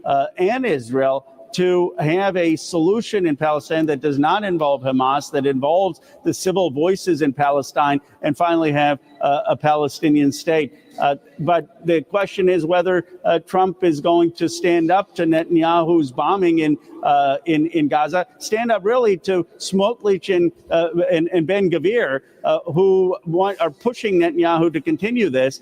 and Israel to have a solution in Palestine that does not involve Hamas, that involves the civil voices in Palestine, and finally have a Palestinian state. But the question is whether Trump is going to stand up to Netanyahu's bombing in Gaza, stand up really to Smotrich and Ben Gvir, who are pushing Netanyahu to continue this.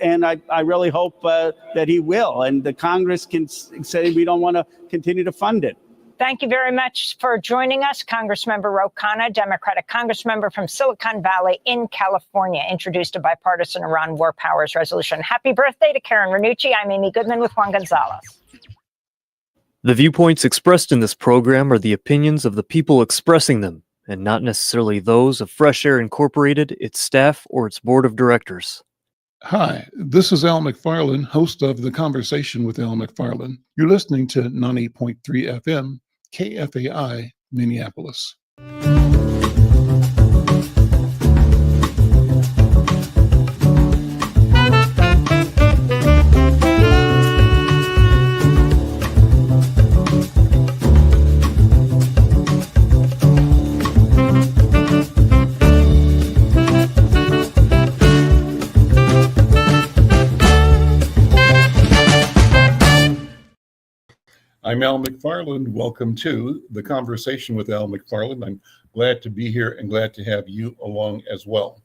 And I really hope that he will. And the Congress can say we don't want to continue to fund it. Thank you very much for joining us, Congressmember Ro Khanna, Democratic Congressmember from Silicon Valley in California, introduced a bipartisan Iran War Powers resolution. Happy birthday to Karen Ranucci. I'm Amy Goodman with Juan Gonzalez. The viewpoints expressed in this program are the opinions of the people expressing them, and not necessarily those of Fresh Air Incorporated, its staff, or its board of directors. Hi, this is Al McFarlane, host of The Conversation with Al McFarlane. You're listening to 98.3 FM, KFAI, Minneapolis. I'm Al McFarlane. Welcome to The Conversation with Al McFarlane. I'm glad to be here and glad to have you along as well.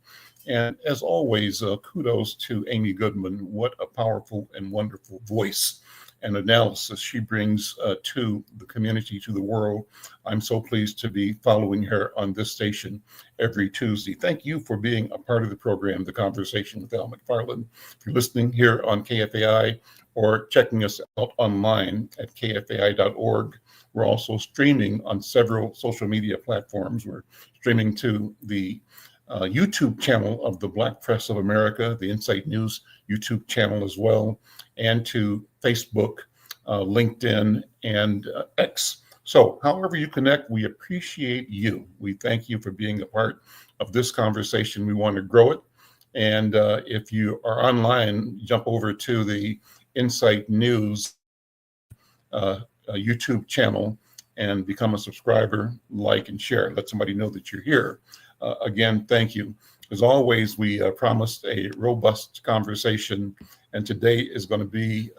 And as always, kudos to Amy Goodman. What a powerful and wonderful voice and analysis she brings to the community, to the world. I'm so pleased to be following her on this station every Tuesday. Thank you for being a part of the program, The Conversation with Al McFarlane. If you're listening here on KFAI, or checking us out online at kfai.org. We're also streaming on several social media platforms. We're streaming to the YouTube channel of the Black Press of America, the Insight News YouTube channel as well, and to Facebook, LinkedIn, and X. So however you connect, we appreciate you. We thank you for being a part of this conversation. We want to grow it. And if you are online, jump over to the Insight News YouTube channel and become a subscriber, like, and share. Let somebody know that you're here. Again, thank you. As always, we promised a robust conversation, and today is going to be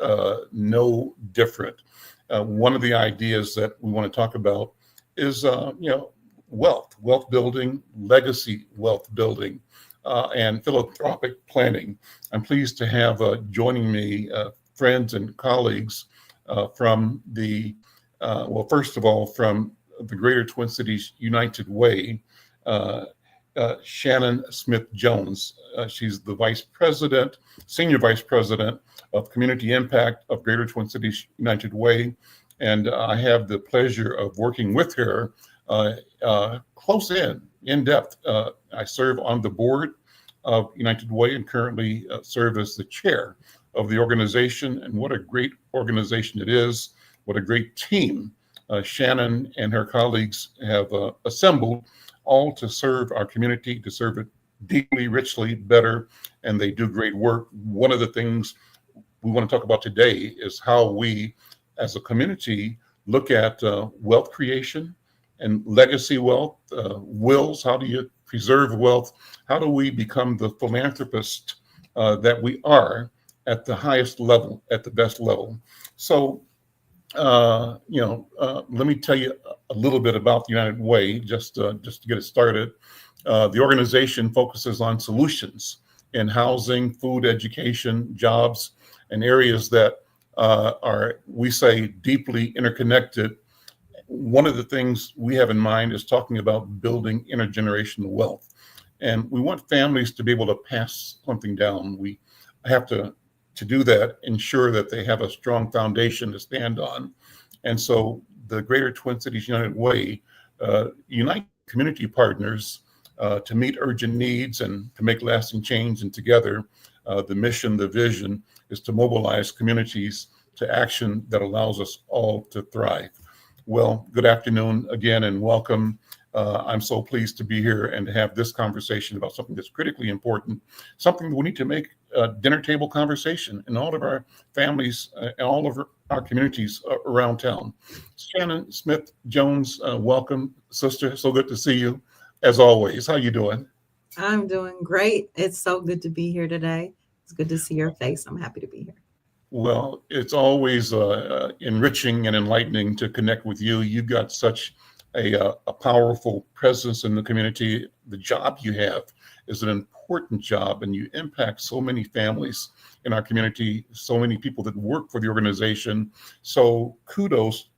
no different. One of the ideas that we want to talk about is, wealth building, legacy wealth building, and philanthropic planning. I'm pleased to have joining me friends and colleagues from the, first of all, from the Greater Twin Cities United Way, Shannon Smith-Jones. She's the Senior Vice President of Community Impact of Greater Twin Cities United Way. And I have the pleasure of working with her close in depth. I serve on the board of United Way and currently serve as the chair of the organization. And what a great organization it is. What a great team Shannon and her colleagues have assembled, all to serve our community, to serve it deeply, richly, better, and they do great work. One of the things we want to talk about today is how we, as a community, look at wealth creation and legacy wealth, wills. How do you preserve wealth? How do we become the philanthropist that we are at the highest level, at the best level? So, let me tell you a little bit about the United Way, just to get it started. The organization focuses on solutions in housing, food, education, jobs, and areas that are, we say, deeply interconnected. One of the things we have in mind is talking about building intergenerational wealth. And we want families to be able to pass something down. We have to do that, ensure that they have a strong foundation to stand on. And so the Greater Twin Cities United Way unite community partners to meet urgent needs and to make lasting change. And together, the mission, the vision is to mobilize communities to action that allows us all to thrive. Well, good afternoon again and welcome. I'm so pleased to be here and to have this conversation about something that's critically important, something that we need to make dinner table conversation in all of our families and all of our communities around town. Shannon Smith Jones, welcome, sister. So good to see you, as always. How you doing? I'm doing great. It's so good to be here today. It's good to see your face. I'm happy to be here. Well, it's always enriching and enlightening to connect with you. You've got such a powerful presence in the community. The job you have is an important job, and you impact so many families in our community, so many people that work for the organization. So kudos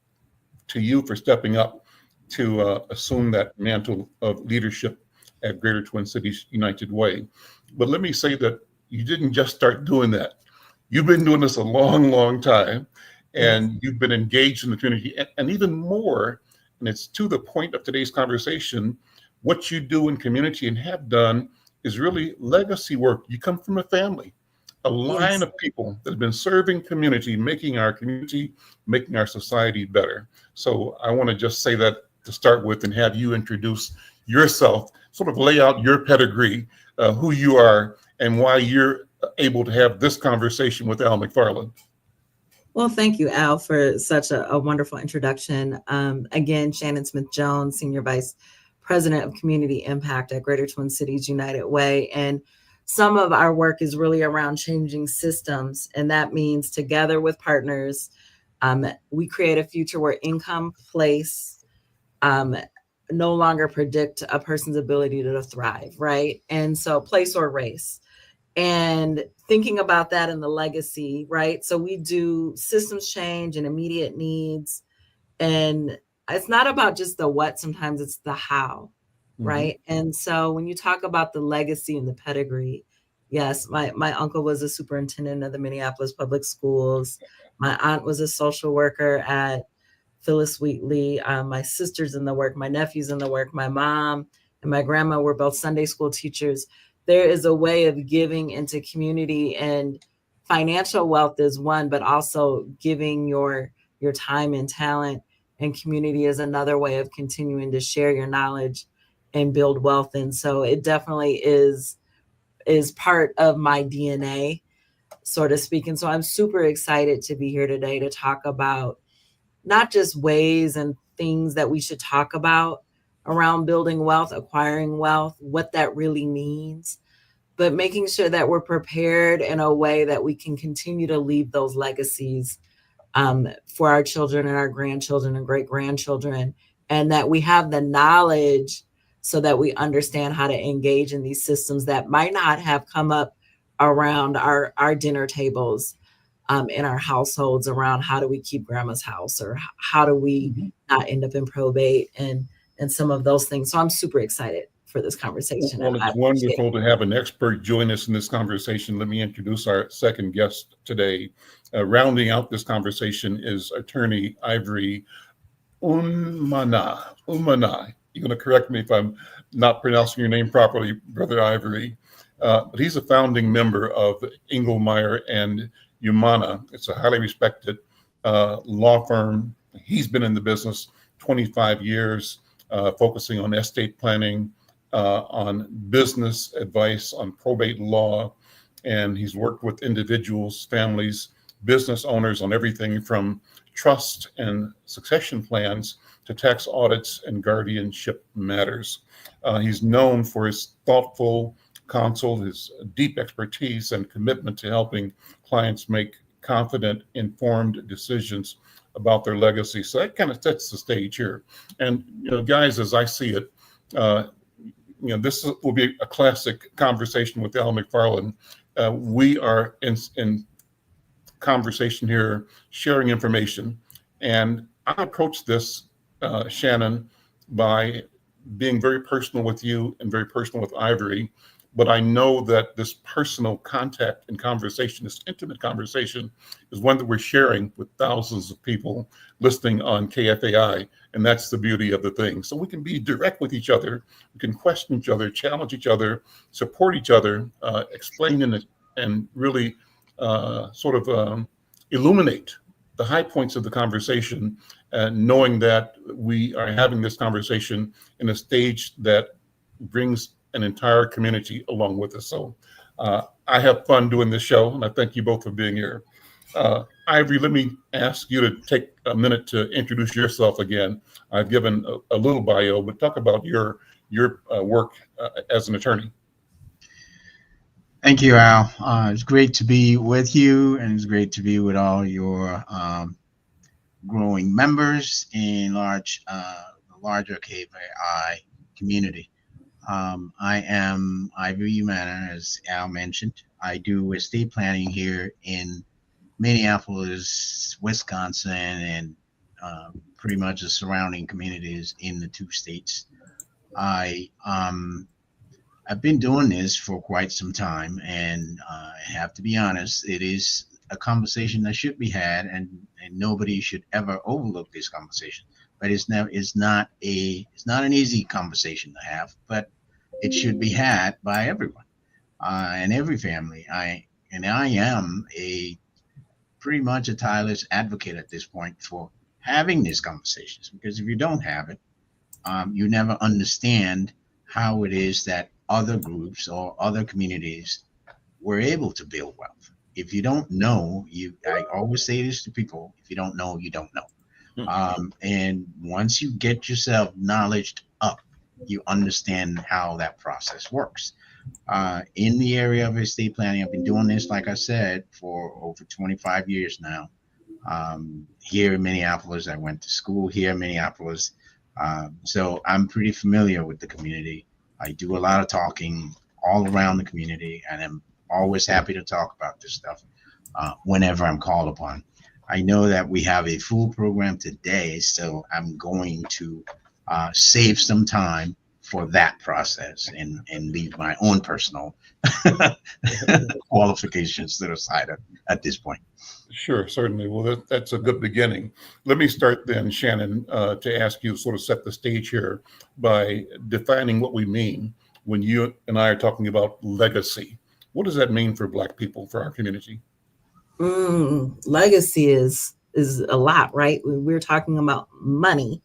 to you for stepping up to assume that mantle of leadership at Greater Twin Cities United Way. But let me say that you didn't just start doing that. You've been doing this a long, long time, and you've been engaged in the community, and even more, and it's to the point of today's conversation, what you do in community and have done is really legacy work. You come from a family, a line of people that have been serving community, making our community, making our society better. So I want to just say that to start with and have you introduce yourself, sort of lay out your pedigree, who you are, and why you're able to have this conversation with Al McFarlane. Well, thank you, Al, for such a wonderful introduction. Again, Shannon Smith Jones, Senior Vice President of Community Impact at Greater Twin Cities United Way. And some of our work is really around changing systems. And that means together with partners, we create a future where income, place, no longer predict a person's ability to thrive, right? And so place or race. And thinking about that in the legacy, right? So we do systems change and immediate needs. And it's not about just the what, sometimes it's the how, right? And so when you talk about the legacy and the pedigree, yes, my uncle was a superintendent of the Minneapolis Public Schools. My aunt was a social worker at Phyllis Wheatley. My sister's in the work, my nephew's in the work, my mom and my grandma were both Sunday school teachers. There is a way of giving into community, and financial wealth is one, but also giving your time and talent and community is another way of continuing to share your knowledge and build wealth. And so it definitely is part of my DNA, so to speak. And so I'm super excited to be here today to talk about not just ways and things that we should talk about around building wealth, acquiring wealth, what that really means, but making sure that we're prepared in a way that we can continue to leave those legacies for our children and our grandchildren and great-grandchildren, and that we have the knowledge so that we understand how to engage in these systems that might not have come up around our dinner tables in our households, around how do we keep grandma's house, or how do we not end up in probate and some of those things. So I'm super excited for this conversation. Well, it's wonderful to have an expert join us in this conversation. Let me introduce our second guest today. Rounding out this conversation is attorney Ivory Umanah. You're going to correct me if I'm not pronouncing your name properly, Brother Ivory. But he's a founding member of Engelmeier and Umanah. It's a highly respected law firm. He's been in the business 25 years, focusing on estate planning, on business advice, on probate law. And he's worked with individuals, families, business owners on everything from trust and succession plans to tax audits and guardianship matters. He's known for his thoughtful counsel, his deep expertise and commitment to helping clients make confident, informed decisions about their legacy. So that kind of sets the stage here. And, guys, as I see it, this will be a classic conversation with Al McFarlane. We are in conversation here, sharing information. And I approach this, Shannon, by being very personal with you and very personal with Ivory. But I know that this personal contact and conversation, this intimate conversation, is one that we're sharing with thousands of people listening on KFAI. And that's the beauty of the thing. So we can be direct with each other. We can question each other, challenge each other, support each other, explain and really illuminate the high points of the conversation, knowing that we are having this conversation in a stage that brings an entire community along with us. So I have fun doing this show, and I thank you both for being here. Ivory, let me ask you to take a minute to introduce yourself again. I've given a little bio, but talk about your work as an attorney. Thank you, Al. It's great to be with you, and it's great to be with all your growing members in the larger KVI community. I am Ivory Umanah, as Al mentioned. I do estate planning here in Minneapolis, Wisconsin, and pretty much the surrounding communities in the 2 states. I've been doing this for quite some time, and I have to be honest, it is a conversation that should be had, and nobody should ever overlook this conversation. But it's not an easy conversation to have, but it should be had by everyone and every family. I am pretty much a tireless advocate at this point for having these conversations, because if you don't have it, you never understand how it is that other groups or other communities were able to build wealth. If you don't know, I always say this to people: if you don't know, you don't know. And once you get yourself knowledged up, you understand how that process works. In the area of estate planning, I've been doing this, like I said, for over 25 years now. Here in Minneapolis, I went to school here in Minneapolis. So I'm pretty familiar with the community. I do a lot of talking all around the community, and I'm always happy to talk about this stuff whenever I'm called upon. I know that we have a full program today, so I'm going to save some time for that process and leave my own personal qualifications to the side at this point. Sure, certainly. Well, that's a good beginning. Let me start then, Shannon, to ask you to sort of set the stage here by defining what we mean when you and I are talking about legacy. What does that mean for Black people, for our community? Legacy is a lot, right? We're talking about money,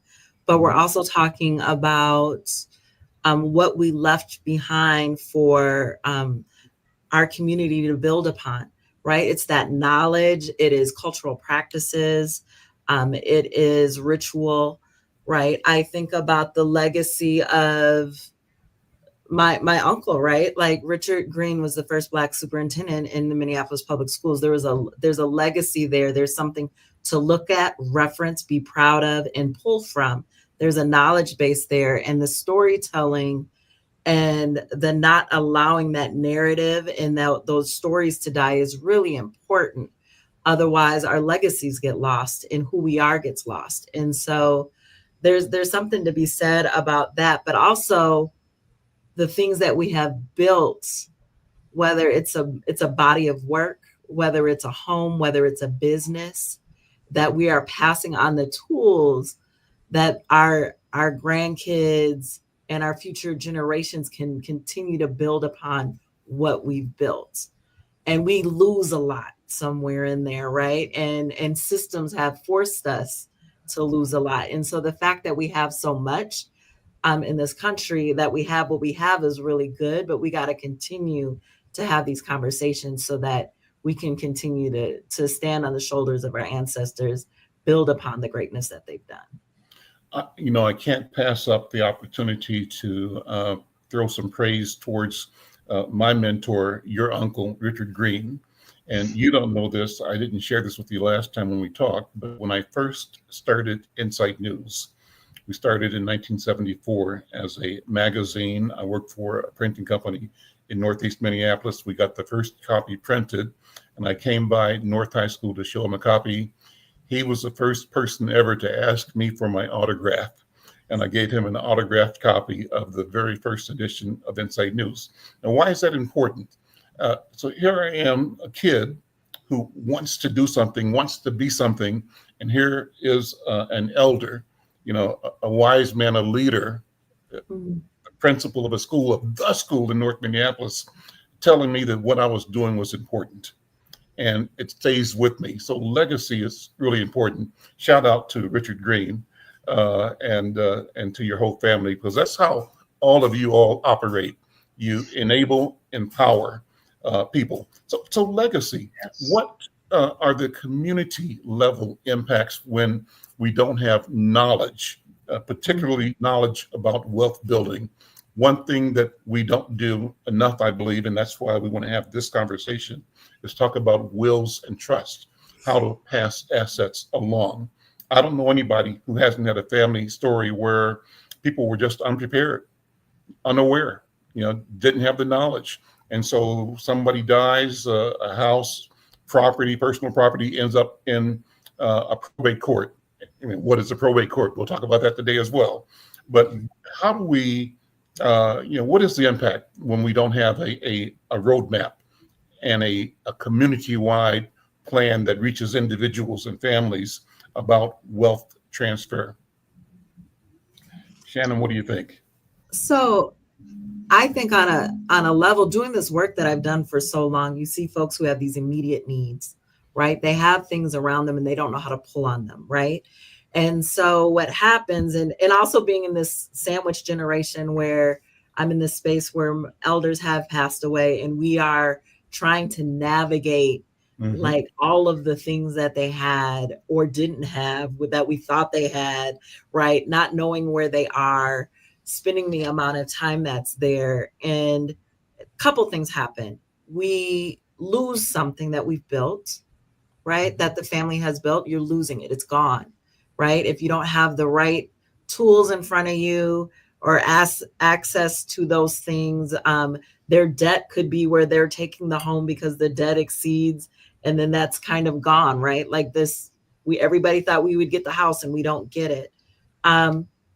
but we're also talking about what we left behind for our community to build upon, right? It's that knowledge, it is cultural practices, it is ritual, right? I think about the legacy of my uncle, right? Like Richard Green was the first Black superintendent in the Minneapolis public schools. There's a legacy there. There's something to look at, reference, be proud of, and pull from. There's a knowledge base there, and the storytelling and the not allowing that narrative and those stories to die is really important. Otherwise, our legacies get lost, and who we are gets lost. And so there's something to be said about that, but also the things that we have built, whether it's a body of work, whether it's a home, whether it's a business, that we are passing on the tools that our grandkids and our future generations can continue to build upon what we've built. And we lose a lot somewhere in there, right? And systems have forced us to lose a lot. And so the fact that we have so much in this country, that we have what we have, is really good, but we got to continue to have these conversations so that we can continue to stand on the shoulders of our ancestors, build upon the greatness that they've done. I can't pass up the opportunity to throw some praise towards my mentor, your uncle, Richard Green. And you don't know this, I didn't share this with you last time when we talked, but when I first started Insight News, we started in 1974 as a magazine. I worked for a printing company in Northeast Minneapolis. We got the first copy printed, and I came by North High School to show him a copy. He was the first person ever to ask me for my autograph, and I gave him an autographed copy of the very first edition of Insight News. Now, why is that important? So here I am, a kid who wants to do something, wants to be something, and here is an elder, a wise man, a leader, the principal of the school in North Minneapolis, telling me that what I was doing was important. And it stays with me. So legacy is really important. Shout out to Richard Green and to your whole family, because that's how all of you all operate. You enable, empower people. So legacy. Yes. What are the community level impacts when we don't have knowledge, particularly knowledge about wealth building? One thing that we don't do enough, I believe, and that's why we want to have this conversation, is talk about wills and trust, how to pass assets along. I don't know anybody who hasn't had a family story where people were just unprepared, unaware, didn't have the knowledge. And so somebody dies, a house, property, personal property ends up in a probate court. I mean, what is a probate court? We'll talk about that today as well. But how do we, what is the impact when we don't have a roadmap and a community-wide plan that reaches individuals and families about wealth transfer? Shannon, what do you think? So I think on a level, doing this work that I've done for so long, you see folks who have these immediate needs, right? They have things around them and they don't know how to pull on them, right? And so what happens, and also being in this sandwich generation where I'm in this space where elders have passed away and we are trying to navigate like all of the things that they had or didn't have that we thought they had, right? Not knowing where they are, spending the amount of time that's there. And a couple things happen. We lose something that we've built, right? That the family has built, you're losing it. It's gone, right? If you don't have the right tools in front of you or access to those things, their debt could be where they're taking the home because the debt exceeds, and then that's kind of gone, right? Like this, everybody thought we would get the house and we don't get it.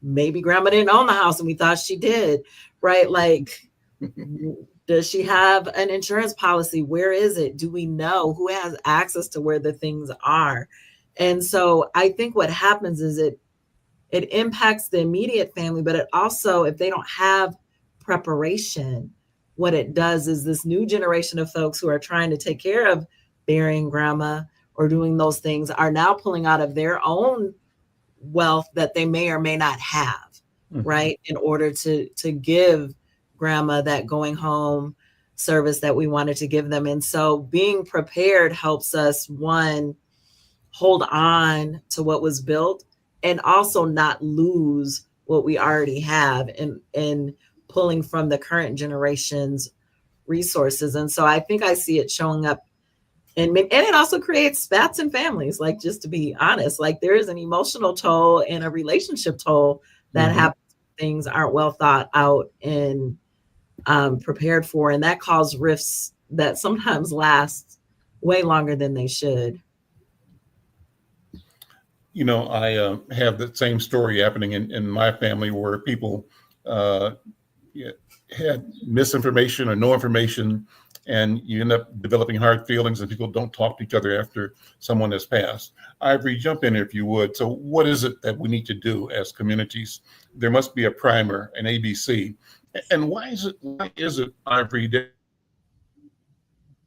Maybe grandma didn't own the house and we thought she did, right? Like, does she have an insurance policy? Where is it? Do we know who has access to where the things are? And so I think what happens is it impacts the immediate family, but it also, if they don't have preparation, what it does is this new generation of folks who are trying to take care of burying grandma or doing those things are now pulling out of their own wealth that they may or may not have, right? In order to give grandma that going home service that we wanted to give them. And so being prepared helps us, one, hold on to what was built and also not lose what we already have in pulling from the current generation's resources. And so I think I see it showing up. And it also creates spats in families, like, just to be honest, like there is an emotional toll and a relationship toll that happens when things aren't well thought out and prepared for. And that causes rifts that sometimes last way longer than they should. I have the same story happening in my family where people had misinformation or no information, and you end up developing hard feelings and people don't talk to each other after someone has passed. Ivory, jump in if you would. So what is it that we need to do as communities? There must be a primer, an ABC. And why is it, Ivory,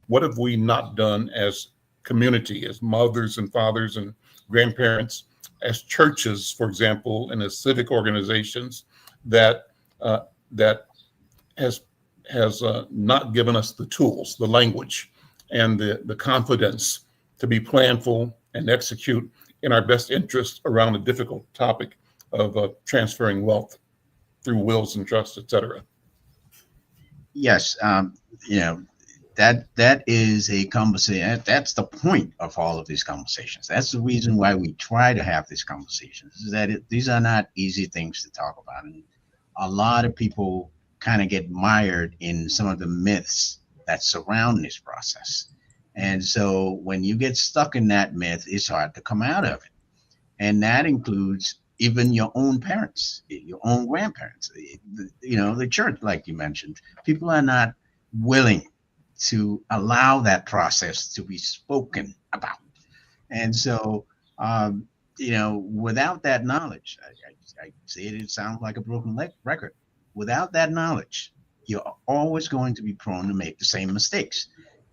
what have we not done as community, as mothers and fathers and grandparents, as churches, for example, and as civic organizations that has not given us the tools, the language, and the confidence to be planful and execute in our best interest around the difficult topic of transferring wealth through wills and trusts, et cetera? Yes, that is a conversation. That's the point of all of these conversations. That's the reason why we try to have these conversations, is that these are not easy things to talk about. And a lot of people kind of get mired in some of the myths that surround this process. And so when you get stuck in that myth, it's hard to come out of it. And that includes even your own parents, your own grandparents, the church, like you mentioned. People are not willing to allow that process to be spoken about. And so, without that knowledge, I say it sounds like a broken record. Without that knowledge, you're always going to be prone to make the same mistakes.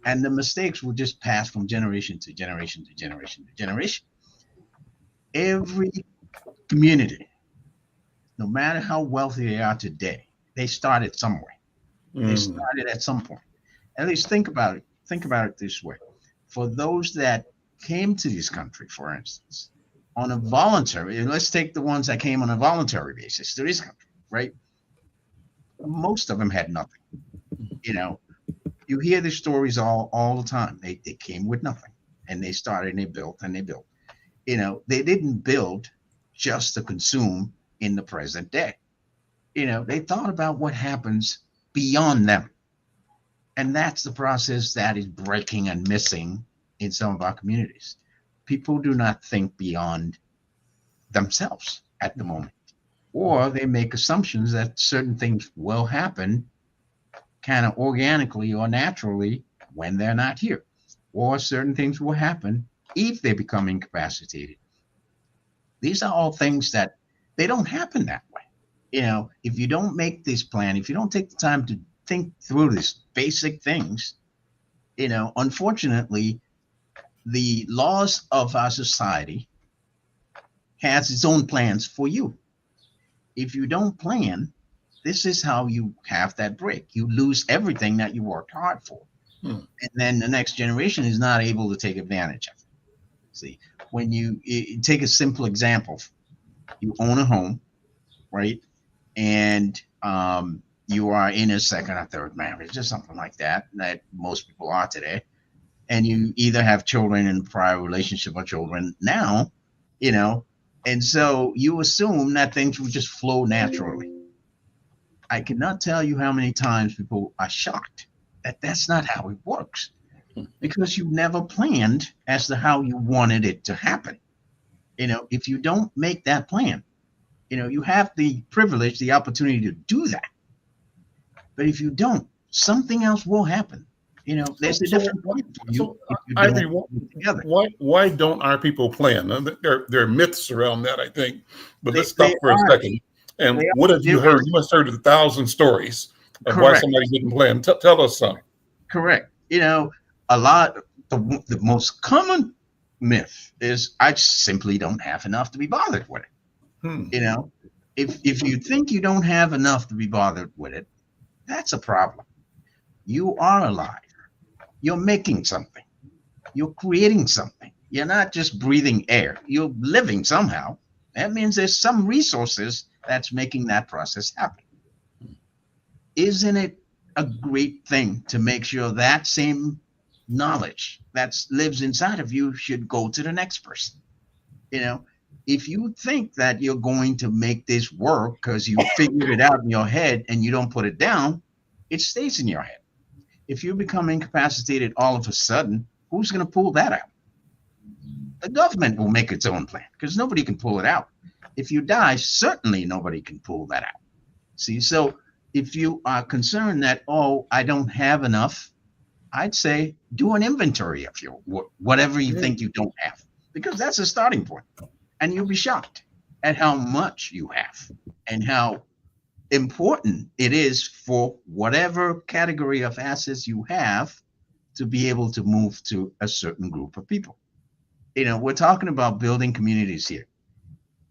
And the mistakes will just pass from generation to generation to generation to generation. Every community, no matter how wealthy they are today, they started somewhere. They started at some point. At least think about it. Think about it this way. For those that came to this country, for instance, on a voluntary, let's take the ones that came on a voluntary basis to this country, right? Most of them had nothing. You know, you hear the stories all the time. They came with nothing, and they started and they built and they built. You know, they didn't build just to consume in the present day. You know, they thought about what happens beyond them. And that's the process that is breaking and missing in some of our communities. People do not think beyond themselves at the moment, or they make assumptions that certain things will happen kind of organically or naturally when they're not here, or certain things will happen if they become incapacitated. These are all things that they don't happen that way. You know, if you don't make this plan, if you don't take the time to think through these basic things, you know, unfortunately, the laws of our society has its own plans for you. If you don't plan, this is how you have that break. You lose everything that you worked hard for. And then the next generation is not able to take advantage of it. See, when you take a simple example, you own a home, right? And you are in a second or third marriage or something like that most people are today. And you either have children in a prior relationship or children now, you know, and so you assume that things will just flow naturally. I cannot tell you how many times people are shocked that that's not how it works, because you never planned as to how you wanted it to happen. You know, if you don't make that plan, you know, you have the privilege, the opportunity to do that. But if you don't, something else will happen. You know, there's a different point for you. So, if you Ivory, don't put it together. why don't our people plan? There are myths around that, I think. But let's stop They for a are. second. And They what are. have you heard? You must have heard 1,000 stories of why Correct. somebody didn't plan. Tell us some. Correct. You know, the most common myth is I simply don't have enough to be bothered with it. You know, if you think you don't have enough to be bothered with it, that's a problem. You are alive. You're making something. You're creating something. You're not just breathing air. You're living somehow. That means there's some resources that's making that process happen. Isn't it a great thing to make sure that same knowledge that lives inside of you should go to the next person? You know, if you think that you're going to make this work because you figured it out in your head and you don't put it down, it stays in your head. If you become incapacitated all of a sudden, who's going to pull that out? The government will make its own plan because nobody can pull it out. If you die, certainly nobody can pull that out. See, so if you are concerned that, oh, I don't have enough, I'd say do an inventory of your whatever you think you don't have, because that's a starting point. And you'll be shocked at how much you have and how important it is for whatever category of assets you have to be able to move to a certain group of people. You know, we're talking about building communities here.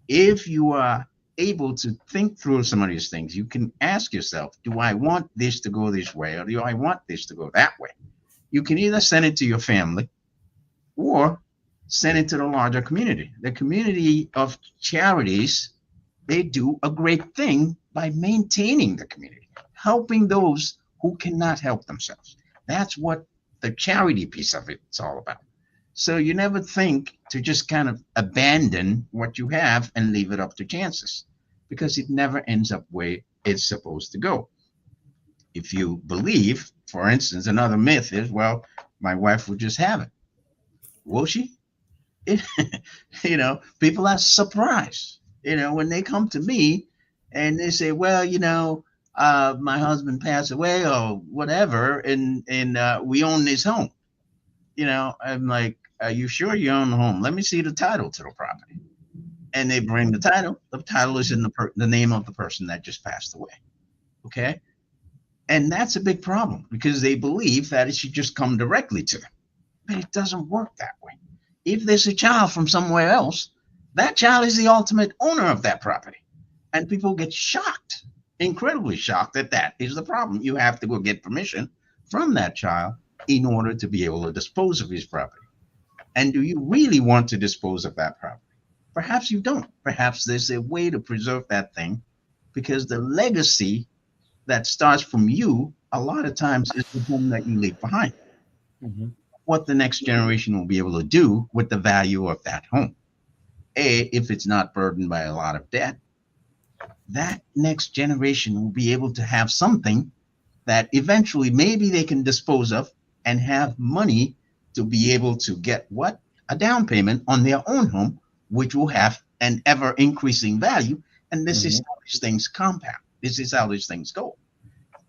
If you are able to think through some of these things, you can ask yourself, do I want this to go this way, or do I want this to go that way? You can either send it to your family or send it to the larger community. The community of charities, they do a great thing by maintaining the community, helping those who cannot help themselves. That's what the charity piece of it's all about. So you never think to just kind of abandon what you have and leave it up to chances, because it never ends up where it's supposed to go. If you believe, for instance, another myth is, well, my wife will just have it. Will she? You know, people are surprised, you know, when they come to me and they say, well, you know, my husband passed away or whatever, and we own this home. You know, I'm like, are you sure you own the home? Let me see the title to the property. And they bring the title. The title is in the name of the person that just passed away. Okay. And that's a big problem because they believe that it should just come directly to them. But it doesn't work that way. If there's a child from somewhere else, that child is the ultimate owner of that property. And people get shocked, incredibly shocked that that is the problem. You have to go get permission from that child in order to be able to dispose of his property. And do you really want to dispose of that property? Perhaps you don't. Perhaps there's a way to preserve that thing, because the legacy that starts from you a lot of times is the home that you leave behind. Mhm. What the next generation will be able to do with the value of that home. If it's not burdened by a lot of debt, that next generation will be able to have something that eventually maybe they can dispose of and have money to be able to get what? A down payment on their own home, which will have an ever increasing value. And this is how these things compound. This is how these things go.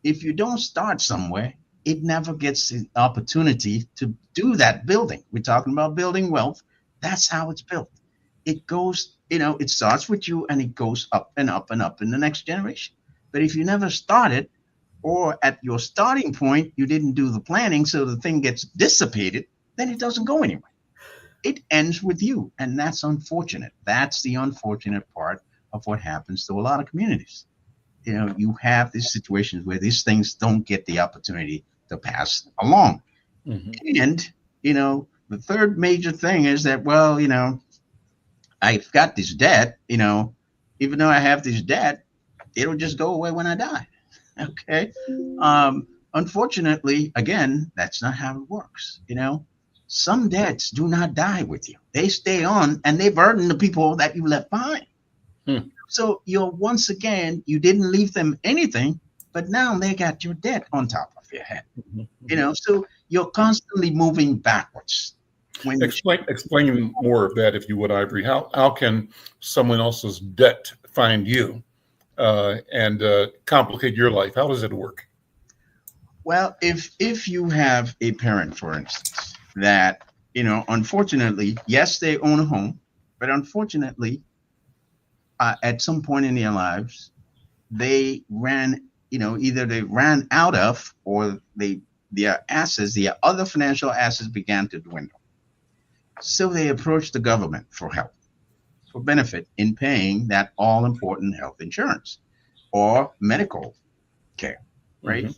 If you don't start somewhere, it never gets the opportunity to do that building. We're talking about building wealth. That's how it's built. It goes, it starts with you and it goes up and up and up in the next generation. But if you never started, or at your starting point, you didn't do the planning, so the thing gets dissipated, then it doesn't go anywhere. It ends with you. And that's unfortunate. That's the unfortunate part of what happens to a lot of communities. You have these situations where these things don't get the opportunity to pass along. And, the third major thing is that, well, I've got this debt, even though I have this debt, it'll just go away when I die. Okay. Unfortunately, again, that's not how it works. Some debts do not die with you. They stay on and they burden the people that you left behind. So once again, you didn't leave them anything, but now they got your debt on top of your head. So you're constantly moving backwards. Explain more of that, if you would, Ivory. How can someone else's debt find you and complicate your life? How does it work? Well, if you have a parent, for instance, that, unfortunately, yes, they own a home, but unfortunately, at some point in their lives, they ran, either they ran out of, or their other financial assets began to dwindle. So they approached the government for help, for benefit in paying that all important health insurance or medical care, right?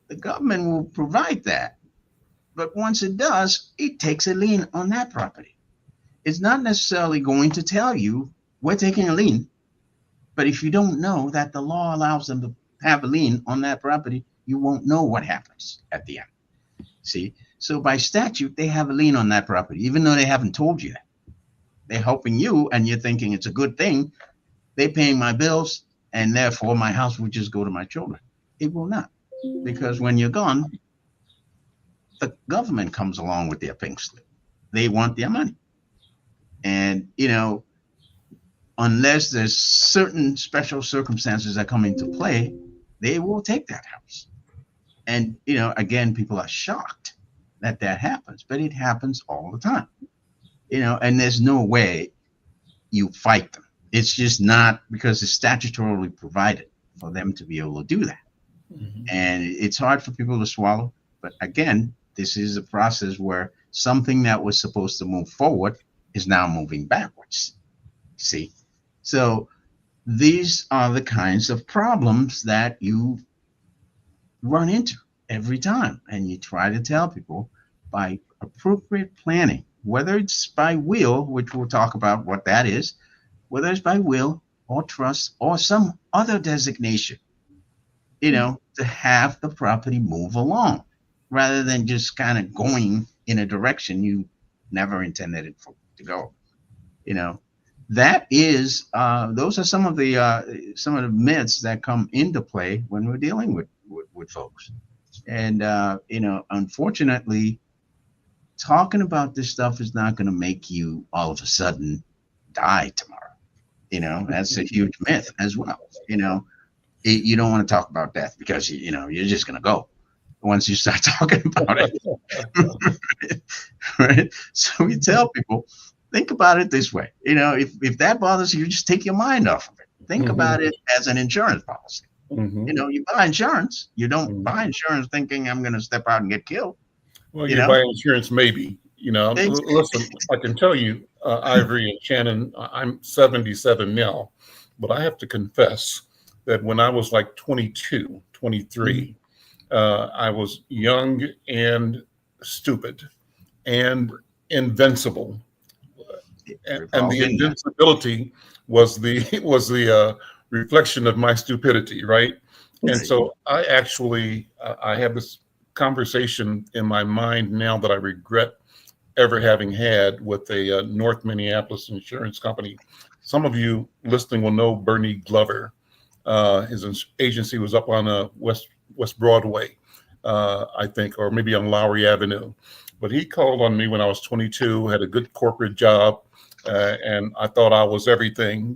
The government will provide that. But once it does, it takes a lien on that property. It's not necessarily going to tell you we're taking a lien. But if you don't know that the law allows them to have a lien on that property, you won't know what happens at the end. See? So by statute, they have a lien on that property, even though they haven't told you that. They're helping you, and you're thinking it's a good thing. They're paying my bills, and therefore my house will just go to my children. It will not. Because when you're gone, the government comes along with their pink slip. They want their money. And, unless there's certain special circumstances that come into play, they will take that house. And, again, people are shocked that happens, but it happens all the time, and there's no way you fight them. It's just not, because it's statutorily provided for them to be able to do that. And it's hard for people to swallow. But again, this is a process where something that was supposed to move forward is now moving backwards. See? So these are the kinds of problems that you run into every time. And you try to tell people, by appropriate planning, whether it's by will, which we'll talk about what that is, whether it's by will or trust or some other designation, to have the property move along, rather than just kind of going in a direction you never intended it to go. That is, those are some of the myths that come into play when we're dealing with folks. And, unfortunately, talking about this stuff is not going to make you all of a sudden die tomorrow. That's a huge myth as well. You don't want to talk about death, because, you're just going to go once you start talking about it. Right? So we tell people, think about it this way. If that bothers you, just take your mind off of it. Think about it as an insurance policy. You buy insurance. You don't buy insurance thinking I'm going to step out and get killed. Well, you buy insurance, maybe. Listen, I can tell you, Ivory and Shannon, I'm 77 now, but I have to confess that when I was like 22, 23, I was young and stupid and invincible. And the invincibility was the reflection of my stupidity, right? And so I actually I have this conversation in my mind now that I regret ever having had with a North Minneapolis insurance company. Some of you listening will know Bernie Glover. His agency was up on West Broadway, I think, or maybe on Lowry Avenue. But he called on me when I was 22, had a good corporate job, and I thought I was everything,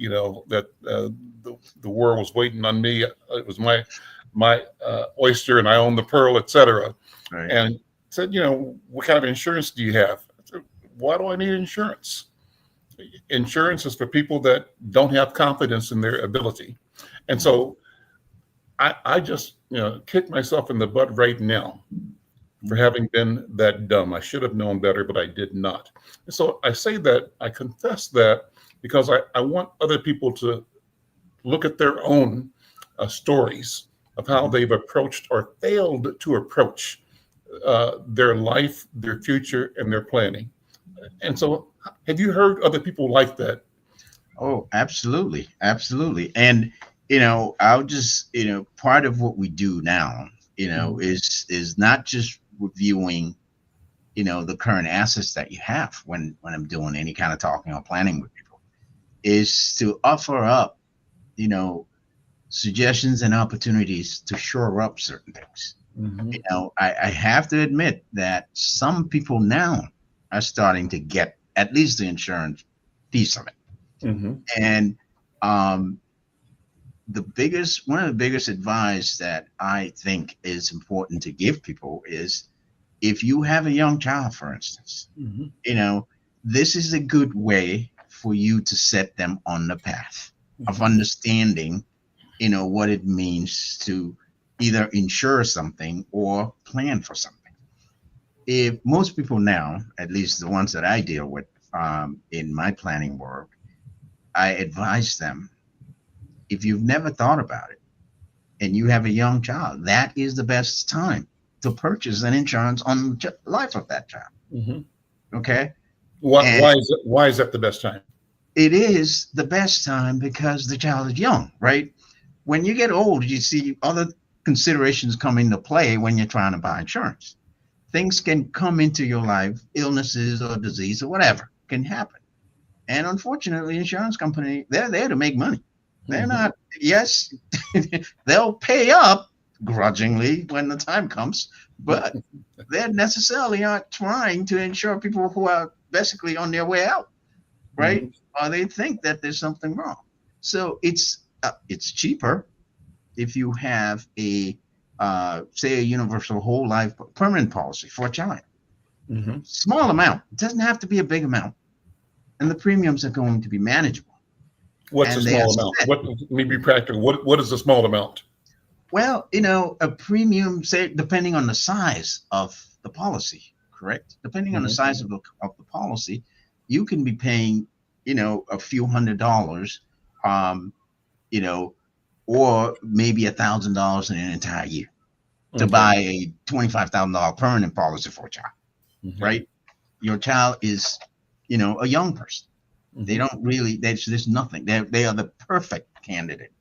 that the world was waiting on me. It was my oyster, and I owned the pearl, etc. Right. And said, what kind of insurance do you have? I said, why do I need insurance? Insurance is for people that don't have confidence in their ability. And so I just, kick myself in the butt right now for having been that dumb. I should have known better, but I did not. And so I say that, I confess that, because I want other people to look at their own stories of how they've approached or failed to approach their life, their future, and their planning. And so have you heard other people like that? Oh, absolutely. Absolutely. And, I'll just, part of what we do now, is not just reviewing, the current assets that you have when I'm doing any kind of talking or planning with people, is to offer up, suggestions and opportunities to shore up certain things. Mm-hmm. I have to admit that some people now are starting to get at least the insurance piece of it. Mm-hmm. And one of the biggest advice that I think is important to give people is, if you have a young child, for instance, mm-hmm. This is a good way for you to set them on the path mm-hmm. of understanding, what it means to either insure something or plan for something. If most people now, at least the ones that I deal with in my planning work, I advise them, if you've never thought about it and you have a young child, that is the best time to purchase an insurance on the life of that child. Mm-hmm. Okay. Why is that the best time? It is the best time because the child is young, right? When you get old, you see other considerations come into play when you're trying to buy insurance. Things can come into your life, illnesses or disease or whatever can happen. And unfortunately, insurance company, they're there to make money. They're not, yes, they'll pay up grudgingly when the time comes, but they necessarily aren't trying to insure people who are basically on their way out, right? Mm-hmm. Or they think that there's something wrong. So it's cheaper if you have say a universal whole life permanent policy for a child. Mm-hmm. Small amount. It doesn't have to be a big amount. And the premiums are going to be manageable. What's a small amount? Let me be practical. What is a small amount? Well, a premium, say, depending on the size of the policy, correct? Depending mm-hmm. on the size of the policy, you can be paying, a few $100s, or maybe $1,000 in an entire year to buy a $25,000 permanent policy for a child, mm-hmm. right? Your child is, a young person. Mm-hmm. They don't really, there's nothing. They are the perfect candidate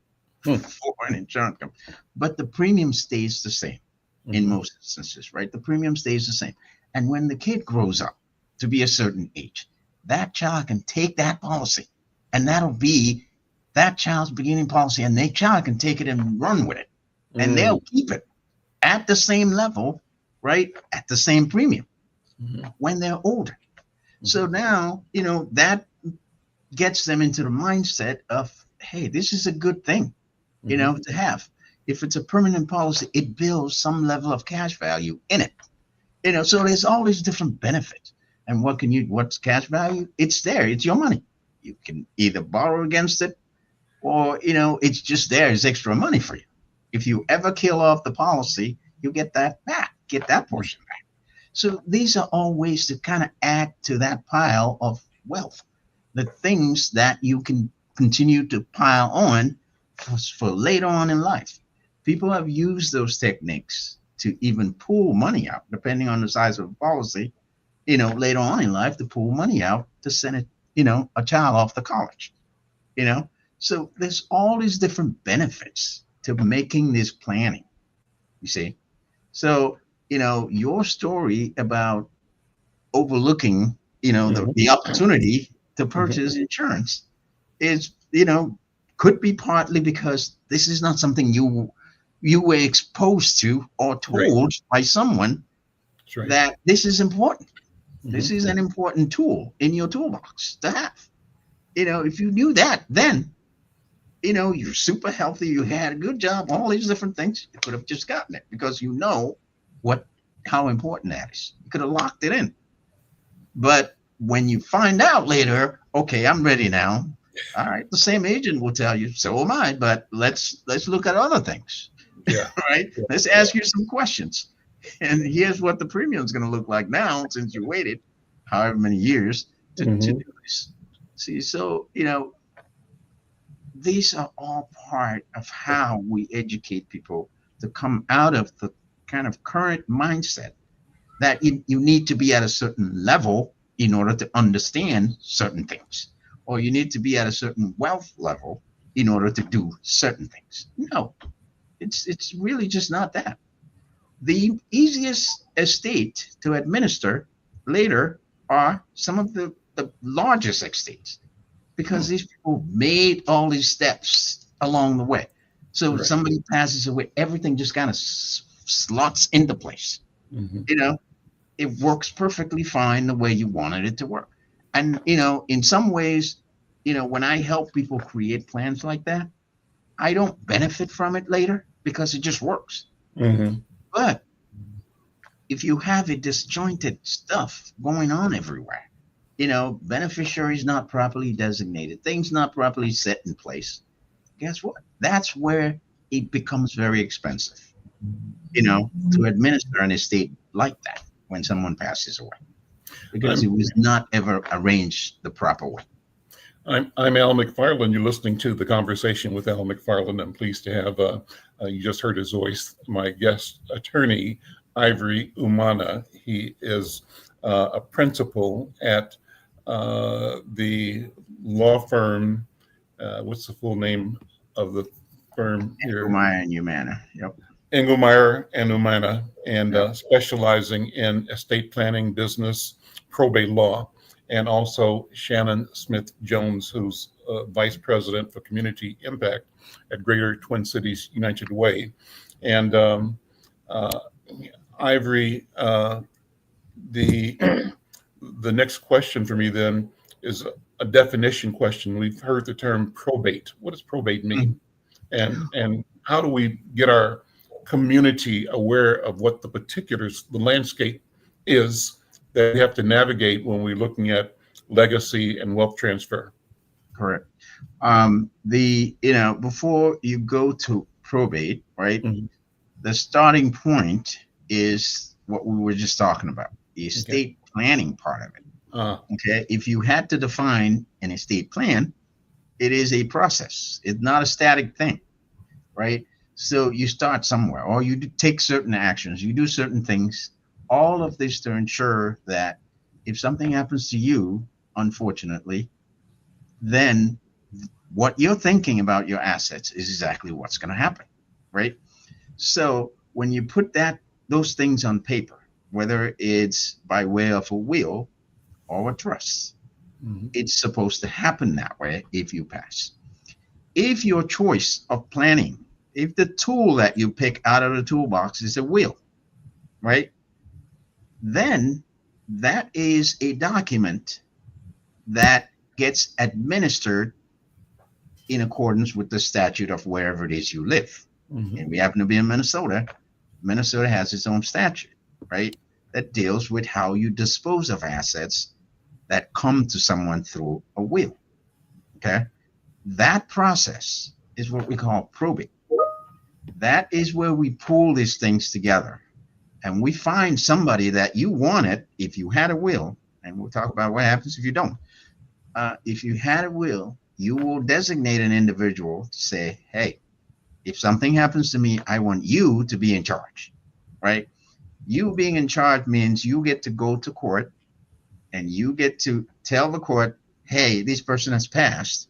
for an insurance company. But the premium stays the same mm-hmm. in most instances, right? The premium stays the same. And when the kid grows up to be a certain age, that child can take that policy, and that'll be that child's beginning policy, and that child can take it and run with it. And they'll keep it at the same level, right? At the same premium mm-hmm. when they're older. Mm-hmm. So now, that gets them into the mindset of, hey, this is a good thing, mm-hmm. To have. If it's a permanent policy, it builds some level of cash value in it. So there's all these different benefits. And what's cash value? It's there. It's your money. You can either borrow against it, or, it's just there as extra money for you. If you ever kill off the policy, you get that back, get that portion back. So these are all ways to kind of add to that pile of wealth, the things that you can continue to pile on for later on in life. People have used those techniques to even pull money out, depending on the size of the policy, later on in life, to pull money out to send it, a child off to college, So there's all these different benefits to making this planning, you see. So, your story about overlooking, the opportunity to purchase insurance is, could be partly because this is not something you were exposed to or told by someone that this is important. This is an important tool in your toolbox to have. If you knew that, then, you're super healthy, you had a good job, all these different things, you could have just gotten it because how important that is. You could have locked it in. But when you find out later, okay, I'm ready now. All right, the same agent will tell you, so am I, but let's look at other things. Yeah. Right? Let's ask you some questions. And here's what the premium is going to look like now, since you waited however many years to do this. See, so, these are all part of how we educate people to come out of the kind of current mindset that you need to be at a certain level in order to understand certain things, or you need to be at a certain wealth level in order to do certain things. No, it's really just not that. The easiest estate to administer later are some of the largest estates, because these people made all these steps along the way. So somebody passes away, everything just kind of slots into place. It works perfectly fine the way you wanted it to work. And, in some ways, when I help people create plans like that, I don't benefit from it later because it just works. But if you have a disjointed stuff going on everywhere, beneficiaries not properly designated, things not properly set in place, guess what? That's where it becomes very expensive, to administer an estate like that when someone passes away, because it was not ever arranged the proper way. I'm Al McFarlane. You're listening to The Conversation with Al McFarlane. I'm pleased to have, you just heard his voice, my guest attorney, Ivory Umanah. He is a principal at the law firm. What's the full name of the firm here? Engelmeier and Umanah. Yep. Engelmeier and Umanah, and specializing in estate planning, business, probate law, and also Shannon Smith-Jones, who's Vice President for Community Impact at Greater Twin Cities United Way. And Ivory, the next question for me then is a definition question. We've heard the term probate. What does probate mean? And how do we get our community aware of what the particulars, the landscape is that we have to navigate when we're looking at legacy and wealth transfer? Correct. Before you go to probate, right? The starting point is what we were just talking about, the estate planning part of it. Okay. If you had to define an estate plan, it is a process. It's not a static thing, right? So you start somewhere, or you take certain actions, you do certain things, all of this to ensure that if something happens to you, unfortunately, then what you're thinking about your assets is exactly what's going to happen, right? So when you put those things on paper, whether it's by way of a will or a trust, it's supposed to happen that way if you pass. If your choice of planning, if the tool that you pick out of the toolbox is a will, right, then that is a document that gets administered in accordance with the statute of wherever it is you live. And we happen to be in Minnesota. Minnesota has its own statute, right, that deals with how you dispose of assets that come to someone through a will. Okay. That process is what we call probate. That is where we pull these things together and we find somebody that you wanted. If you had a will, and we'll talk about what happens if you don't. If you had a will, you will designate an individual to say, hey, if something happens to me, I want you to be in charge, right? You being in charge means you get to go to court and you get to tell the court, hey, this person has passed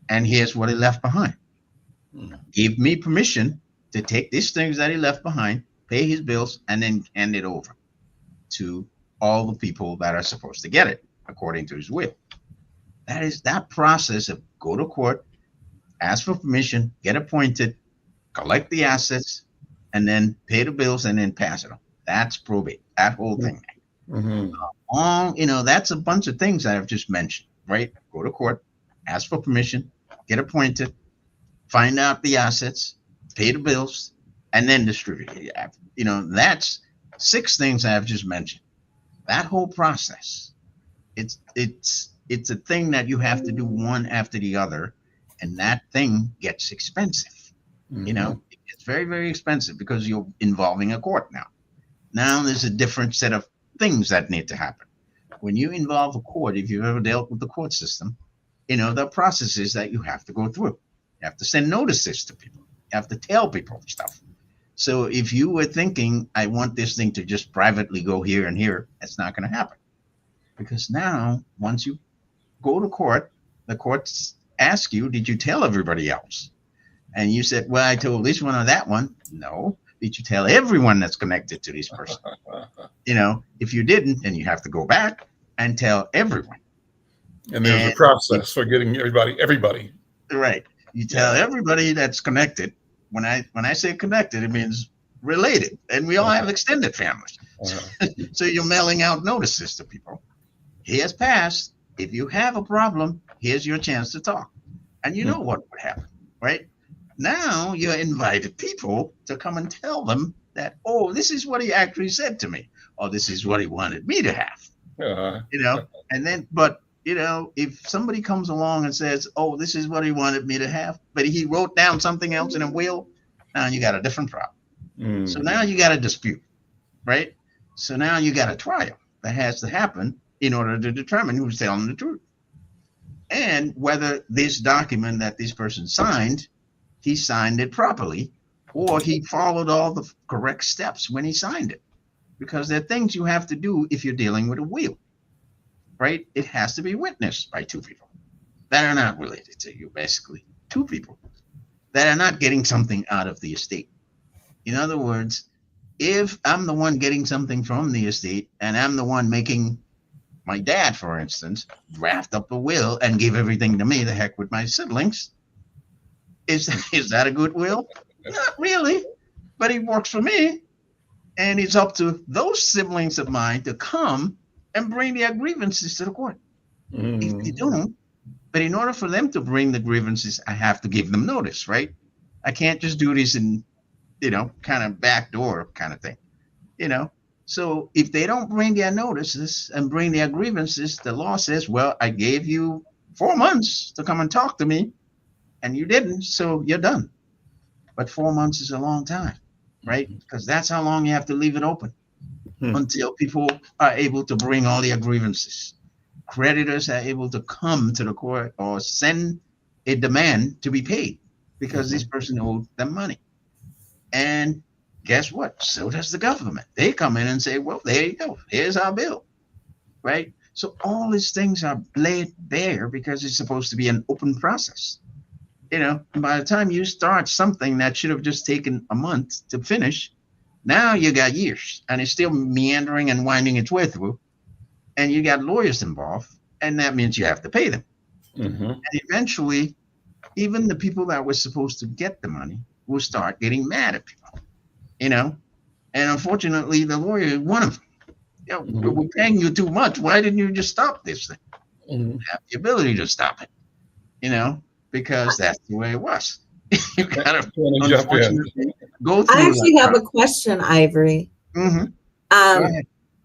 and here's what he left behind. Give me permission to take these things that he left behind, pay his bills, and then hand it over to all the people that are supposed to get it according to his will. That is that process of go to court, ask for permission, get appointed, collect the assets, and then pay the bills and then pass it on. That's probate, that whole thing. That's a bunch of things that I've just mentioned, right? Go to court, ask for permission, get appointed, find out the assets, pay the bills, and then distribute it. That's 6 things I've just mentioned. That whole process, it's a thing that you have to do one after the other, and that thing gets expensive. It's very, very expensive because you're involving a court now. Now there's a different set of things that need to happen. When you involve a court, if you've ever dealt with the court system, the processes that you have to go through. You have to send notices to people. You have to tell people stuff. So if you were thinking, I want this thing to just privately go here and here, that's not going to happen. Because now, once you go to court, the courts ask you, did you tell everybody else? And you said, well, I told this one or that one. No. Did you tell everyone that's connected to this person? If you didn't, then you have to go back and tell everyone. And there's a process for getting everybody. Right. You tell everybody that's connected. When I say connected, it means related. And we all have extended families. So you're mailing out notices to people. He has passed. If you have a problem, here's your chance to talk. And you know what would happen, right? Now you're invited people to come and tell them that, oh, this is what he actually said to me, or this is what he wanted me to have. And then, but if somebody comes along and says, oh, this is what he wanted me to have, but he wrote down something else in a will, now you got a different problem. So now you got a dispute, right? So now you got a trial that has to happen in order to determine who's telling the truth. And whether this document that this person signed, he signed it properly, or he followed all the correct steps when he signed it. Because there are things you have to do if you're dealing with a will. Right? It has to be witnessed by 2 people that are not related to you, basically. 2 people that are not getting something out of the estate. In other words, if I'm the one getting something from the estate and I'm the one making my dad, for instance, draft up a will and give everything to me, the heck with my siblings, is that a good will? Not really, but he works for me. And it's up to those siblings of mine to come and bring their grievances to the court. If they don't, but in order for them to bring the grievances, I have to give them notice, right? I can't just do this in, kind of backdoor kind of thing, So if they don't bring their notices and bring their grievances, the law says, well, I gave you 4 months to come and talk to me, and you didn't, so you're done. But 4 months is a long time, right? Because that's how long you have to leave it open. Until people are able to bring all their grievances. Creditors are able to come to the court or send a demand to be paid because this person owed them money. And guess what? So does the government. They come in and say, well, there you go. Here's our bill, right? So all these things are laid bare because it's supposed to be an open process. By the time you start something that should have just taken a month to finish, now you got years and it's still meandering and winding its way through, and you got lawyers involved, and that means you have to pay them. And eventually, even the people that were supposed to get the money will start getting mad at people, and unfortunately, the lawyer is one of them. We're paying you too much. Why didn't you just stop this thing? You have the ability to stop it, because that's the way it was. You gotta go through. I actually have a question, Ivory.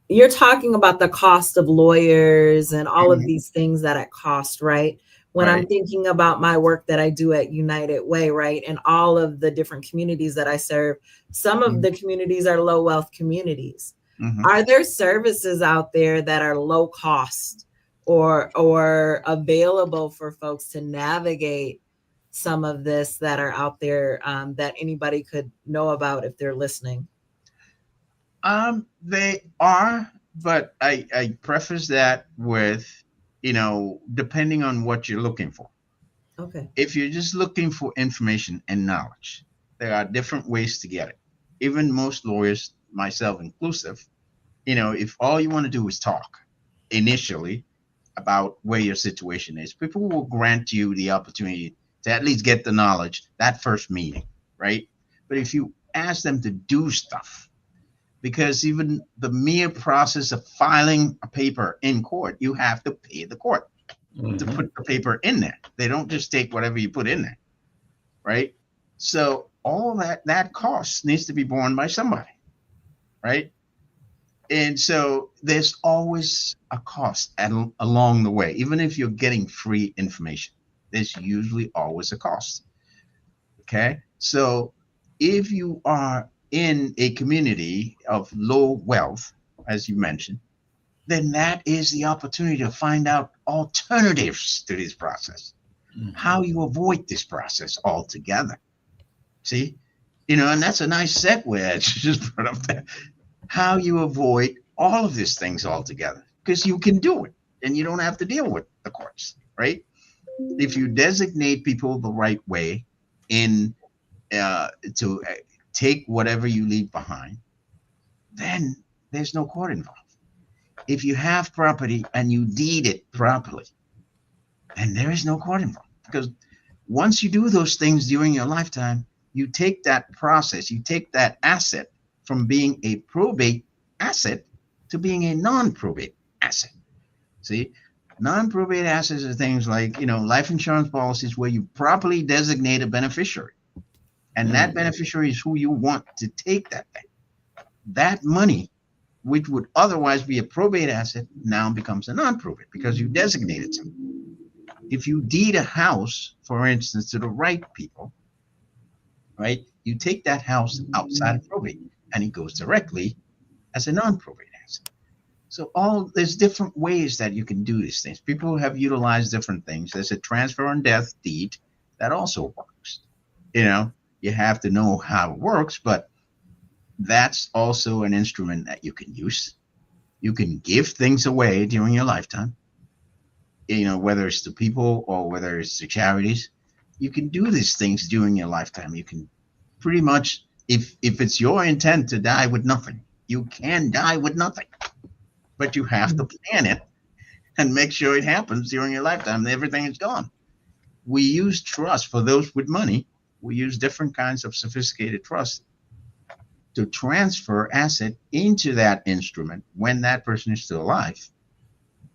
You're talking about the cost of lawyers and all of these things that it costs, right? When I'm thinking about my work that I do at United Way, right? And all of the different communities that I serve, some of the communities are low wealth communities. Are there services out there that are low cost or available for folks to navigate some of this that are out there that anybody could know about if they're listening? They are, but I preface that with, depending on what you're looking for. Okay. If you're just looking for information and knowledge, there are different ways to get it. Even most lawyers, myself inclusive, if all you want to do is talk initially about where your situation is, people will grant you the opportunity to at least get the knowledge that first meeting, right? But if you ask them to do stuff, because even the mere process of filing a paper in court, you have to pay the court to put the paper in there. They don't just take whatever you put in there, right? So all that cost needs to be borne by somebody, right? And so there's always a cost along the way. Even if you're getting free information, there's usually always a cost. Okay. So if you are in a community of low wealth, as you mentioned, then that is the opportunity to find out alternatives to this process, how you avoid this process altogether. See, and that's a nice segue that you just put up there. How you avoid all of these things altogether, because you can do it and you don't have to deal with the courts, right? If you designate people the right way to take whatever you leave behind, then there's no court involved. If you have property and you deed it properly, then there is no court involved, because once you do those things during your lifetime, you take that process, you take that asset from being a probate asset to being a non-probate asset. See, non-probate assets are things like, life insurance policies where you properly designate a beneficiary. And that beneficiary is who you want to take that thing. That money, which would otherwise be a probate asset, now becomes a non-probate because you designated something. If you deed a house, for instance, to the right people, right, you take that house outside of probate and it goes directly as a non-probate asset. So there's different ways that you can do these things. People have utilized different things. There's a transfer on death deed that also works. You have to know how it works, but that's also an instrument that you can use. You can give things away during your lifetime, whether it's to people or whether it's to charities. You can do these things during your lifetime. You can pretty much, if it's your intent to die with nothing, you can die with nothing, but you have to plan it and make sure it happens during your lifetime and everything is gone. We use trust for those with money. We use different kinds of sophisticated trust to transfer asset into that instrument when that person is still alive.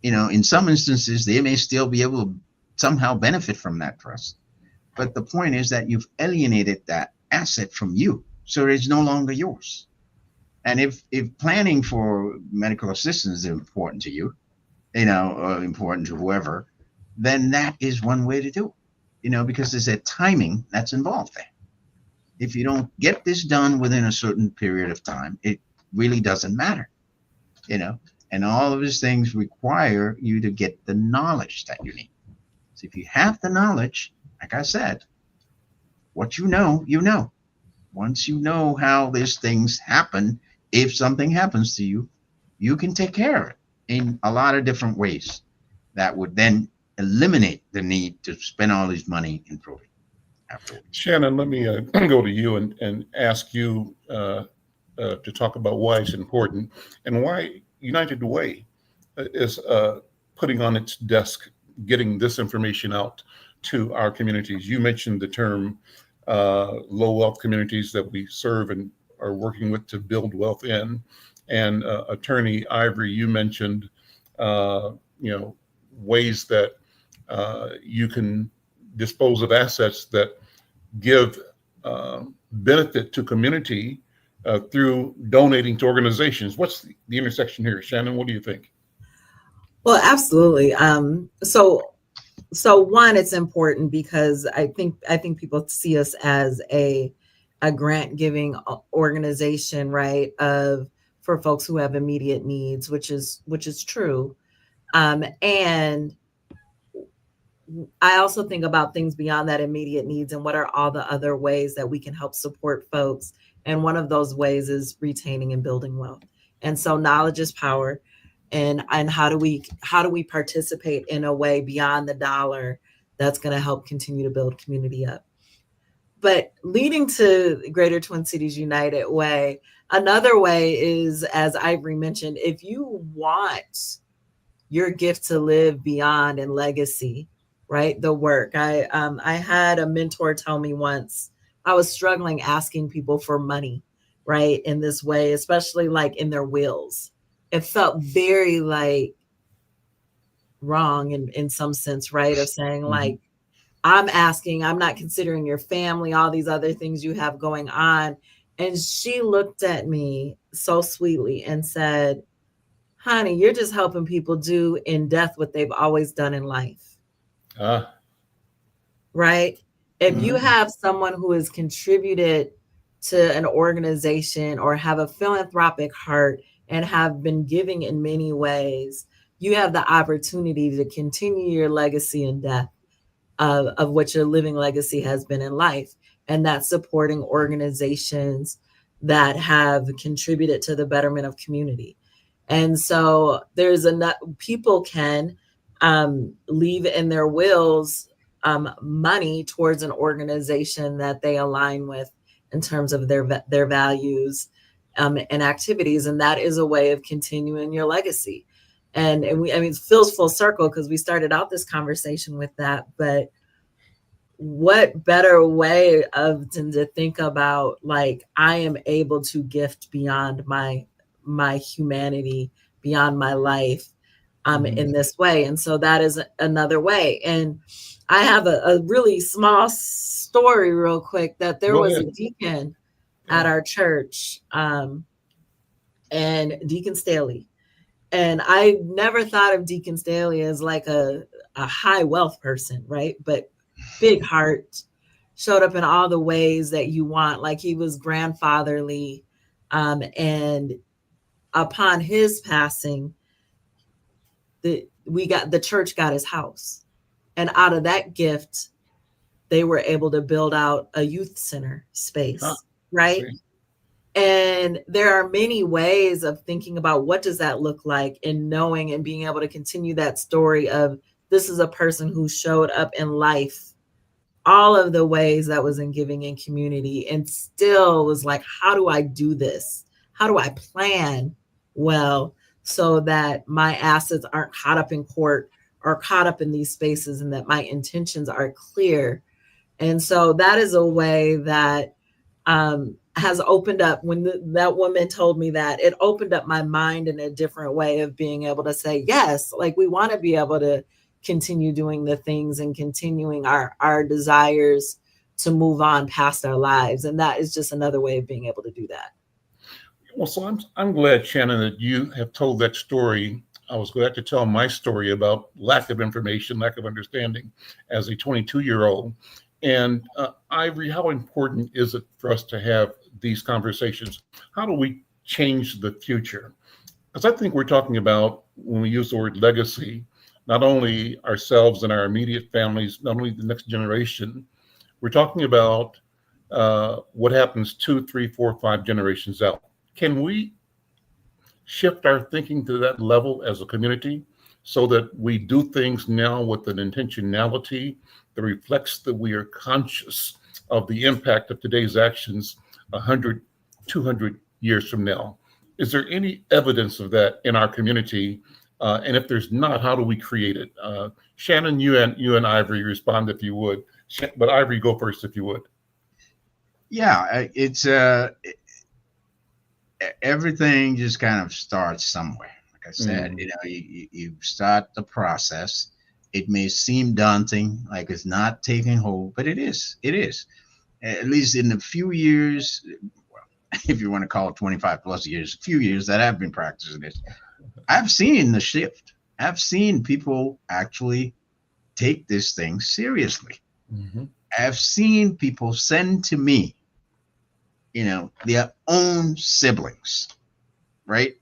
In some instances, they may still be able to somehow benefit from that trust. But the point is that you've alienated that asset from you, so it's no longer yours. And if planning for medical assistance is important to you, or important to whoever, then that is one way to do it. Because there's a timing that's involved there. If you don't get this done within a certain period of time, it really doesn't matter, and all of these things require you to get the knowledge that you need. So if you have the knowledge, like I said, what you know. Once you know how these things happen, if something happens to you, you can take care of it in a lot of different ways that would then eliminate the need to spend all this money in probate afterwards. Shannon, let me go to you and ask you to talk about why it's important and why United Way is putting on its desk, getting this information out to our communities. You mentioned the term low wealth communities that we serve and are working with to build wealth in. And Attorney Ivory, you mentioned ways that you can dispose of assets that give benefit to community through donating to organizations. What's the intersection here? Shannon, what do you think? Well, absolutely. So one, it's important because I think people see us as a grant giving organization, right? For folks who have immediate needs, which is true. And I also think about things beyond that immediate needs and what are all the other ways that we can help support folks. And one of those ways is retaining and building wealth. And so knowledge is power. And how do we participate in a way beyond the dollar that's going to help continue to build community up? But leading to Greater Twin Cities United Way, another way is, as Ivory mentioned, if you want your gift to live beyond and legacy, right? The work. I had a mentor tell me once, I was struggling asking people for money, right? In this way, especially like in their wills. It felt very like wrong in some sense, right? Of saying like, I'm asking, I'm not considering your family, all these other things you have going on. And she looked at me so sweetly and said, honey, you're just helping people do in death what they've always done in life. Right? If you have someone who has contributed to an organization or have a philanthropic heart and have been giving in many ways, you have the opportunity to continue your legacy in death of what your living legacy has been in life. And that's supporting organizations that have contributed to the betterment of community. And so there's people can leave in their wills money towards an organization that they align with in terms of their values and activities. And that is a way of continuing your legacy. And it feels full circle because we started out this conversation with that, but what better way to think about like, I am able to gift beyond my humanity, beyond my life in this way. And so that is another way. And I have a really small story real quick that there was a deacon at our church and Deacon Staley. And I never thought of Deacon Staley as like a high wealth person, right? But big heart, showed up in all the ways that you want. Like he was grandfatherly. And upon his passing, the church got his house. And out of that gift, they were able to build out a youth center space, right? See. And there are many ways of thinking about what does that look like and knowing and being able to continue that story of this is a person who showed up in life, all of the ways that was in giving in community and still was like, how do I do this? How do I plan well so that my assets aren't caught up in court or caught up in these spaces and that my intentions are clear? And so that is a way that has opened up. When that woman told me that, it opened up my mind in a different way of being able to say, yes, like we want to be able to continue doing the things and continuing our desires to move on past our lives. And that is just another way of being able to do that. Well, so I'm glad, Shannon, that you have told that story. I was glad to tell my story about lack of information, lack of understanding as a 22-year-old. And Ivory, how important is it for us to have these conversations? How do we change the future? Because I think we're talking about, when we use the word legacy, not only ourselves and our immediate families, not only the next generation, we're talking about what happens 2, 3, 4, 5 generations out. Can we shift our thinking to that level as a community so that we do things now with an intentionality that reflects that we are conscious of the impact of today's actions 100, 200 years from now? Is there any evidence of that in our community? And if there's not, how do we create it? Shannon, you and Ivory respond if you would. But Ivory, go first if you would. Yeah, it's everything just kind of starts somewhere. Like I said, you start the process. It may seem daunting, like it's not taking hold, but it is. It is. At least in the few years, well, if you want to call it 25 plus years, few years that I've been practicing this, I've seen the shift. I've seen people actually take this thing seriously. I've seen people send to me, their own siblings, right?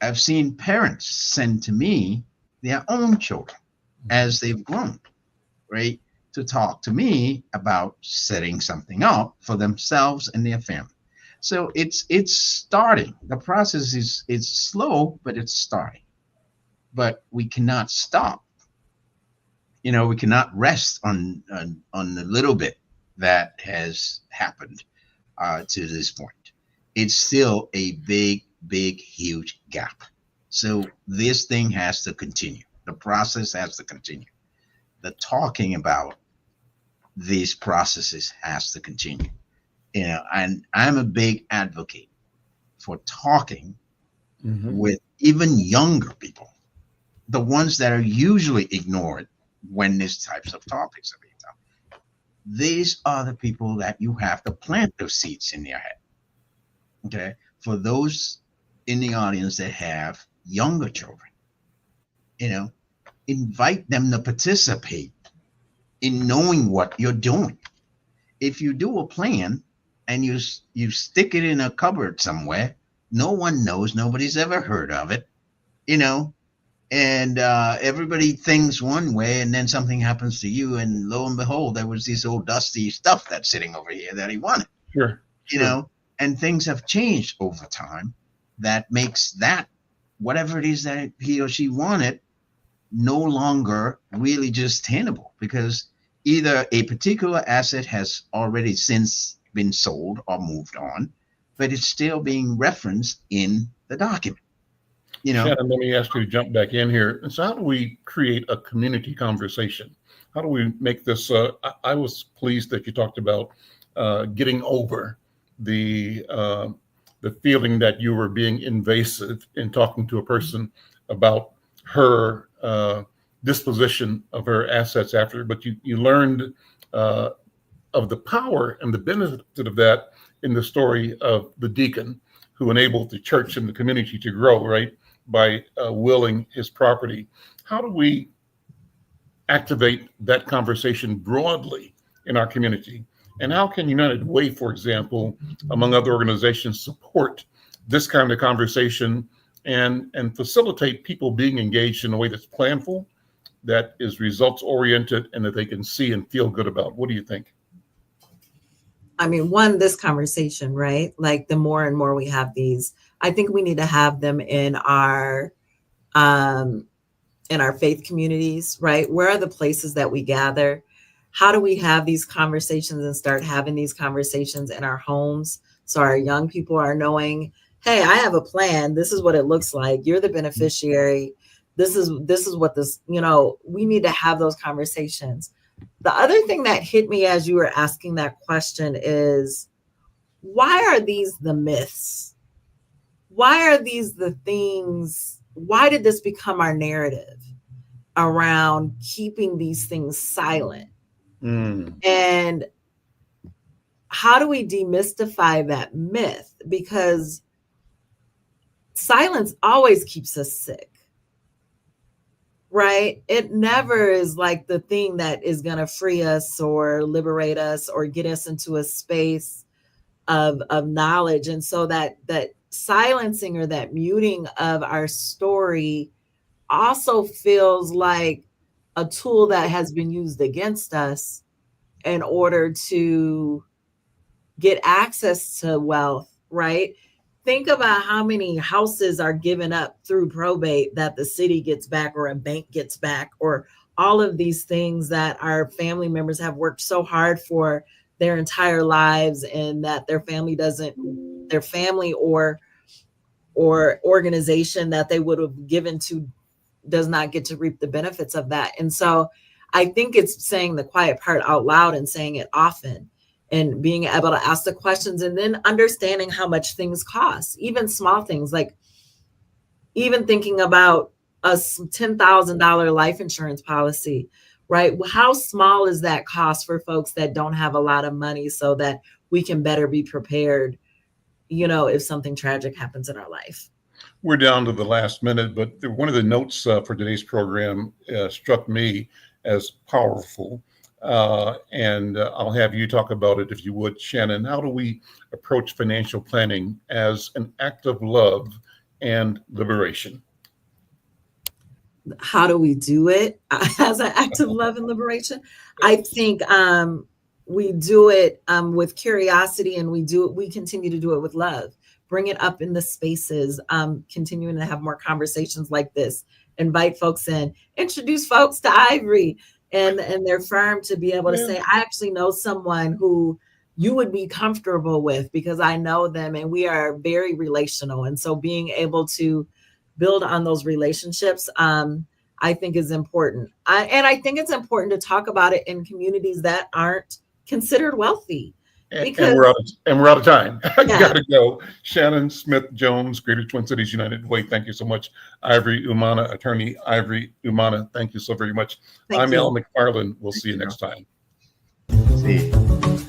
I've seen parents send to me their own children as they've grown. right, to talk to me about setting something up for themselves and their family. So it's starting. The process is slow, but it's starting. But we cannot stop. We cannot rest on the little bit that has happened to this point. It's still a big, huge gap. So this thing has to continue. The process has to continue. The talking about these processes has to continue. And I'm a big advocate for talking with even younger people, the ones that are usually ignored when these types of topics are being done. These are the people that you have to plant those seeds in their head. Okay. For those in the audience that have younger children, invite them to participate in knowing what you're doing. If you do a plan and you stick it in a cupboard somewhere, no one knows, nobody's ever heard of it, and everybody thinks one way, and then something happens to you, and lo and behold, there was this old dusty stuff that's sitting over here that he wanted. Sure. And things have changed over time that makes that whatever it is that he or she wanted no longer really just tenable, because either a particular asset has already since been sold or moved on, but it's still being referenced in the document. Shannon, let me ask you to jump back in here. So how do we create a community conversation? How do we make this? I was pleased that you talked about getting over the feeling that you were being invasive in talking to a person about her disposition of her assets after, but you learned of the power and the benefit of that in the story of the deacon who enabled the church and the community to grow, right, by willing his property. How do we activate that conversation broadly in our community? And how can United Way, for example, among other organizations, support this kind of conversation and facilitate people being engaged in a way that's planful, that is results oriented, and that they can see and feel good about? What do you think? I mean, this conversation, right? Like the more and more we have these, I think we need to have them in our faith communities, right? Where are the places that we gather? How do we have these conversations and start having these conversations in our homes? So our young people are knowing, hey, I have a plan. This is what it looks like. You're the beneficiary. This is what this, we need to have those conversations. The other thing that hit me as you were asking that question is, why are these the myths? Why are these the things? Why did this become our narrative around keeping these things silent? And how do we demystify that myth? Because silence always keeps us sick. Right? It never is like the thing that is going to free us or liberate us or get us into a space of knowledge. And so that silencing or that muting of our story also feels like a tool that has been used against us in order to get access to wealth, right? Think about how many houses are given up through probate that the city gets back or a bank gets back, or all of these things that our family members have worked so hard for their entire lives, and that their family or organization that they would have given to does not get to reap the benefits of that. And so I think it's saying the quiet part out loud and saying it often, and being able to ask the questions, and then understanding how much things cost, even small things, like even thinking about a $10,000 life insurance policy, right? How small is that cost for folks that don't have a lot of money, so that we can better be prepared, if something tragic happens in our life? We're down to the last minute, but one of the notes for today's program struck me as powerful. And I'll have you talk about it if you would, Shannon. How do we approach financial planning as an act of love and liberation? how do we do it as an act of love and liberation? I think we do it with curiosity, and we continue to do it with love. Bring it up in the spaces, continuing to have more conversations like this, invite folks in, introduce folks to Ivory and their firm to be able to say, I actually know someone who you would be comfortable with because I know them and we are very relational. And so being able to build on those relationships, I think is important. And I think it's important to talk about it in communities that aren't considered wealthy. Because, and we're out of time. I gotta go. Shannon Smith Jones, Greater Twin Cities United Way. Thank you so much. Ivory Umanah, attorney Ivory Umanah. Thank you so very much. I'm Al McFarlane. We'll see you next time. See you.